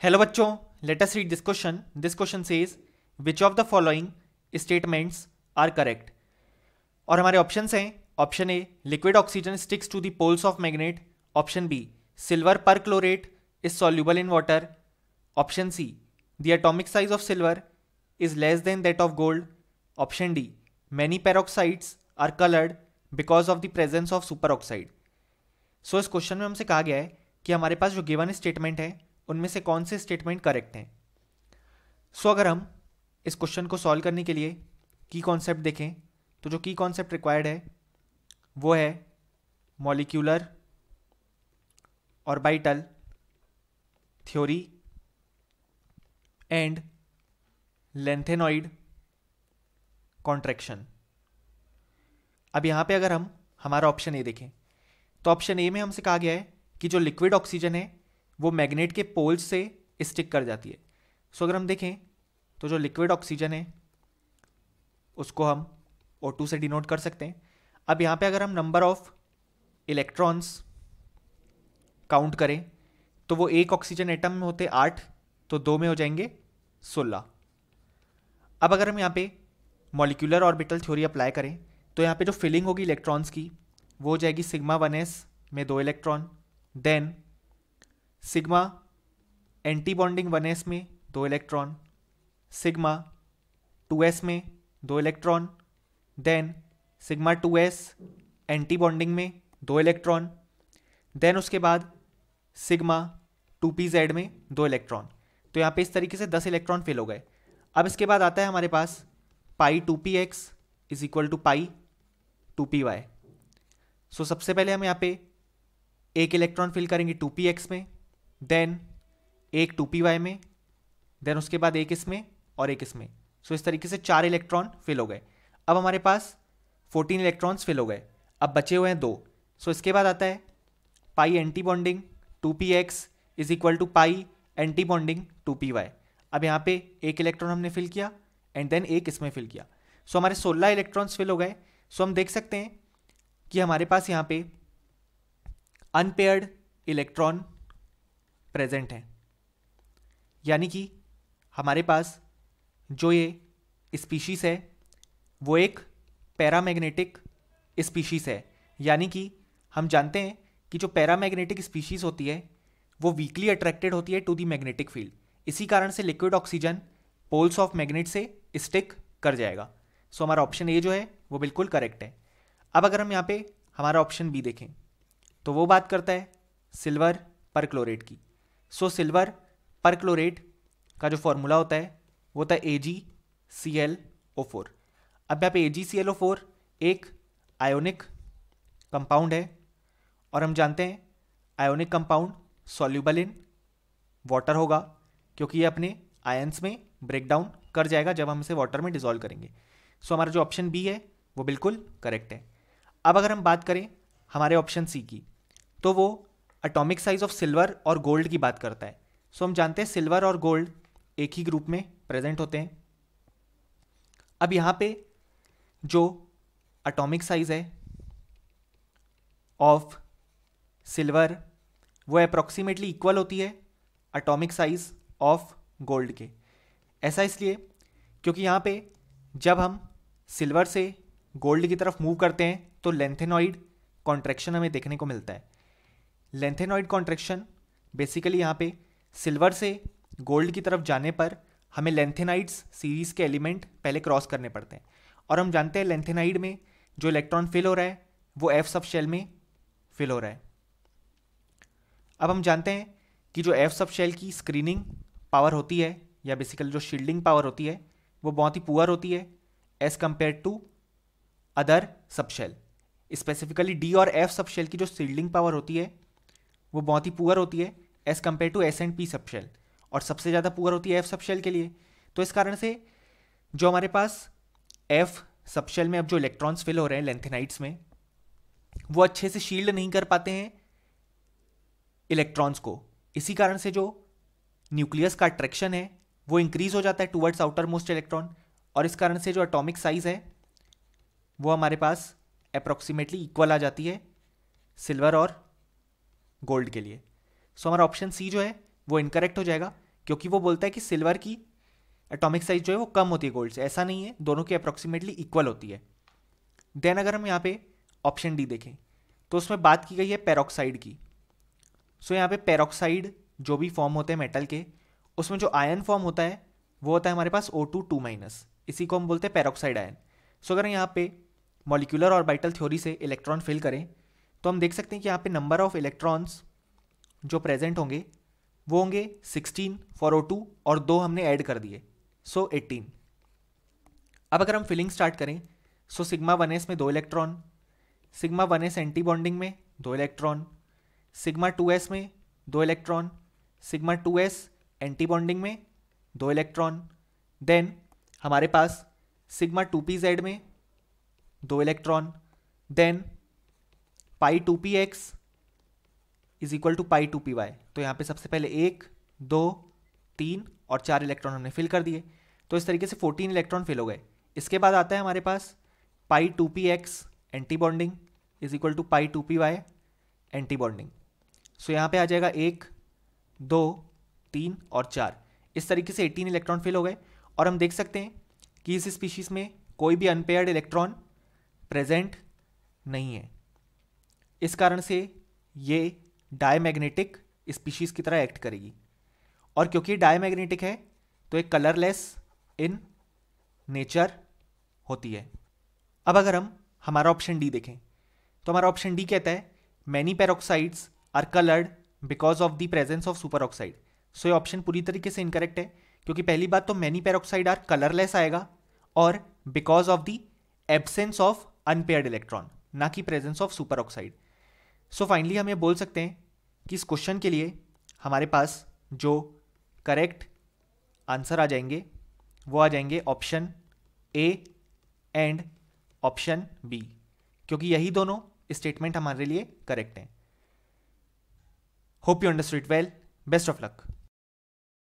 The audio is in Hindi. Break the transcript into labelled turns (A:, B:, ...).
A: हेलो बच्चों, let us read this question. This question says which of the following statements are correct. और हमारे ऑप्शंस हैं. Option A, liquid oxygen sticks to the poles of magnet. Option B, silver perchlorate is soluble in water. Option C, the atomic size of silver is less than that of gold. Option D, many peroxides are coloured because of the presence of superoxide. So इस क्वेश्चन में हमसे कहा गया है कि हमारे पास जो गिवन स्टेटमेंट है उनमें से कौन से स्टेटमेंट करेक्ट हैं. सो अगर हम इस क्वेश्चन को सॉल्व करने के लिए की कॉन्सेप्ट देखें तो जो की कॉन्सेप्ट रिक्वायर्ड है वो है molecular orbital theory and lanthanoid contraction. अब यहाँ पे अगर हम हमारा ऑप्शन ए देखें तो ऑप्शन ए में हमसे कहा गया है कि जो लिक्विड ऑक्सीजन है वो मैग्नेट के पोल्स से स्टिक कर जाती है. सो अगर हम देखें तो जो लिक्विड ऑक्सीजन है उसको हम O2 से डिनोट कर सकते हैं. अब यहाँ पे अगर हम नंबर ऑफ इलेक्ट्रॉन्स काउंट करें तो वो एक ऑक्सीजन एटम में होते 8, तो 2 में हो जाएंगे 16. अब अगर हम यहाँ पे मॉलिक्यूलर ऑर्बिटल थ्योरी अप्लाई करें तो यहाँ पे जो फिलिंग होगी इलेक्ट्रॉन्स की वो हो जाएगी सिग्मा 1s में 2 electron, then sigma anti bonding 1s में 2 इलेक्ट्रॉन, सिग्मा 2s में 2 electron, then sigma 2s anti bonding में 2 इलेक्ट्रॉन, देन उसके बाद सिग्मा 2pz में 2 इलेक्ट्रॉन. तो यहाँ पे इस तरीके से 10 इलेक्ट्रॉन फिल हो गए. अब इसके बाद आता है हमारे पास pi 2px is equal to pi 2py. So सबसे पहले हम यहाँ पे एक इलेक्ट्रॉन फिल करेंगे 2px में, देन एक 2py में, देन उसके बाद एक इसमें और एक इसमें. सो इस तरीके से 4 इलेक्ट्रॉन फिल हो गए. अब हमारे पास 14 इलेक्ट्रॉन्स फिल हो गए. अब बचे हुए हैं 2. सो इसके बाद आता है pi anti bonding 2px is equal to pi anti bonding 2py. अब यहाँ पे एक इलेक्ट्रॉन हमने फिल किया एंड देन एक इसमें फिल किया. सो हमारे 16 इलेक्ट्रॉन्स फिल हो गए. सो हम देख सकते हैं कि हमारे पास यहाँ पे अनपेयर्ड इलेक्ट्रॉन प्रेजेंट है, यानी कि हमारे पास जो ये स्पीशीज है वो एक पैरामैग्नेटिक स्पीशीज है. यानी कि हम जानते हैं कि जो पैरामैग्नेटिक स्पीशीज होती है वो वीकली अट्रैक्टेड होती है टू दी मैग्नेटिक फील्ड. इसी कारण से liquid oxygen poles of magnet से स्टिक कर जाएगा. सो हमारा ऑप्शन ए जो है वो बिल्कुल करेक्ट है. अब अगर हम यहाँ पे हमारा ऑप्शन बी देखें तो वो बात करता है सिल्वर पर क्लोरेट की. सो सिल्वर पर क्लोरेट का जो फॉर्मूला होता है वो होता है AgClO4. अब यहाँ पे AgClO4 एक आयोनिक कंपाउंड है और हम जानते हैं ionic compound soluble in water होगा क्योंकि ये अपने आयंस में ब्रेक डाउन कर जाएगा जब हम इसे वाटर में डिसॉल्व करेंगे. सो हमारा जो ऑप्शन बी है वो बिल्कुल करेक्ट है. अब अगर हम बात करें हमारे ऑप्शन सी की तो वो एटॉमिक साइज ऑफ सिल्वर और गोल्ड की बात करता है. सो हम जानते हैं सिल्वर और गोल्ड एक ही ग्रुप में प्रेजेंट होते हैं. अब यहाँ पे जो एटॉमिक साइज है ऑफ सिल्वर वो अप्रॉक्सीमेटली इक्वल होती है एटॉमिक साइज ऑफ गोल्ड के. ऐसा इसलिए क्योंकि यहाँ पे जब हम सिल्वर से गोल्ड की तरफ मूव करते हैं तो लेंथेनॉइड कॉन्ट्रैक्शन हमें देखने को मिलता है. लेंथेनॉइड कॉन्ट्रैक्शन बेसिकली यहाँ पे सिल्वर से गोल्ड की तरफ जाने पर हमें लेंथेनाइड्स सीरीज के एलिमेंट पहले क्रॉस करने पड़ते हैं. और हम जानते हैं लेंथेनाइड में जो इलेक्ट्रॉन फिल हो रहा है वो F सब शेल में फिल हो रहा है. अब हम जानते हैं कि जो F सब शेल की स्क्रीनिंग पावर होती है या बेसिकली जो शील्डिंग पावर होती है वो बहुत ही पुअर होती है as compare to other sub shell. Specifically D और F सब शेल की जो शील्डिंग पावर होती है वो बहुत ही पुअर होती है as compare to S and P sub shell, और सबसे ज़्यादा पुअर होती है F सब शेल के लिए. तो इस कारण से जो हमारे पास F सब शेल में अब जो इलेक्ट्रॉन्स फिल हो रहे हैं लेंथेनाइड्स में वो अच्छे से शील्ड नहीं कर पाते हैं इलेक्ट्रॉन्स को. इसी कारण से जो न्यूक्लियस का अट्रैक्शन है वो इंक्रीज हो जाता है टूवर्ड्स आउटर मोस्ट इलेक्ट्रॉन, और इस कारण से जो एटॉमिक साइज है वो हमारे पास अप्रॉक्सीमेटली इक्वल आ जाती है सिल्वर और गोल्ड के लिए. सो हमारा ऑप्शन सी जो है वो इनकरेक्ट हो जाएगा क्योंकि वो बोलता है कि सिल्वर की एटॉमिक साइज जो है वो कम होती है गोल्ड से। ऐसा नहीं है, दोनों की अप्रॉक्सीमेटली इक्वल होती है। देन अगर हम यहाँ पे ऑप्शन डी देखें तो उसमें बात की गई है पेरोक्साइड की। सो यहाँ पे पेरोक्साइड जो भी फॉर्म होते हैं मेटल के, उसमें जो आयन फॉर्म होता है वो होता है हमारे पास O2 -, इसी को हम बोलते हैं पेरोक्साइड आयन। सो अगर यहाँ पे मॉलिक्यूलर ऑर्बिटल थ्योरी से इलेक्ट्रॉन फिल करें तो हम देख सकते हैं कि यहाँ पे नंबर ऑफ इलेक्ट्रॉन्स जो प्रेजेंट होंगे वो होंगे 16 फॉर O2 और 2 हमने ऐड कर दिए, सो 18। अब अगर हम फिलिंग स्टार्ट करें सो सिग्मा 1s में 2 electron, sigma 1s anti bonding में 2 इलेक्ट्रॉन, सिग्मा 2s में 2 electron, sigma 2s anti bonding में 2 इलेक्ट्रॉन। देन हमारे पास सिग्मा 2pz में 2 electron, then pi 2px is equal to pi 2py। तो यहाँ पे सबसे पहले 1, 2, 3 और 4 इलेक्ट्रॉन हमने फिल कर दिए। तो इस तरीके से 14 इलेक्ट्रॉन फिल हो गए। इसके बाद आता है हमारे पास pi 2px anti bonding is equal to pi 2py anti bonding. So यहाँ पे आ जाएगा 1, 2, 3 और 4। इस तरीके से 18 इलेक्ट्रॉन फिल हो गए। और हम देख सकते हैं कि इस स्पीशीज में कोई भी अनपेयर्ड इलेक्ट्रॉन प्रेजेंट नहीं है। इस कारण से ये डायमैग्नेटिक स्पीशीज की तरह एक्ट करेगी। और क्योंकि डायमैग्नेटिक है तो एक कलरलेस इन नेचर होती है। अब अगर हम हमारा ऑप्शन डी देखें तो हमारा ऑप्शन डी कहता है many peroxides are coloured because of the presence of superoxide. So ये ऑप्शन पूरी तरीके से इनकरेक्ट है, क्योंकि पहली बात तो मैनी पेरोक्साइड आर कलरलेस आएगा और because of the absence of unpaired electron, ना कि presence of superoxide. So finally हम ये बोल सकते हैं कि इस क्वेश्चन के लिए हमारे पास जो करेक्ट आंसर आ जाएंगे वो आ जाएंगे option A and option B, क्योंकि यही दोनों स्टेटमेंट हमारे लिए करेक्ट हैं। Hope you understood well. Best of luck.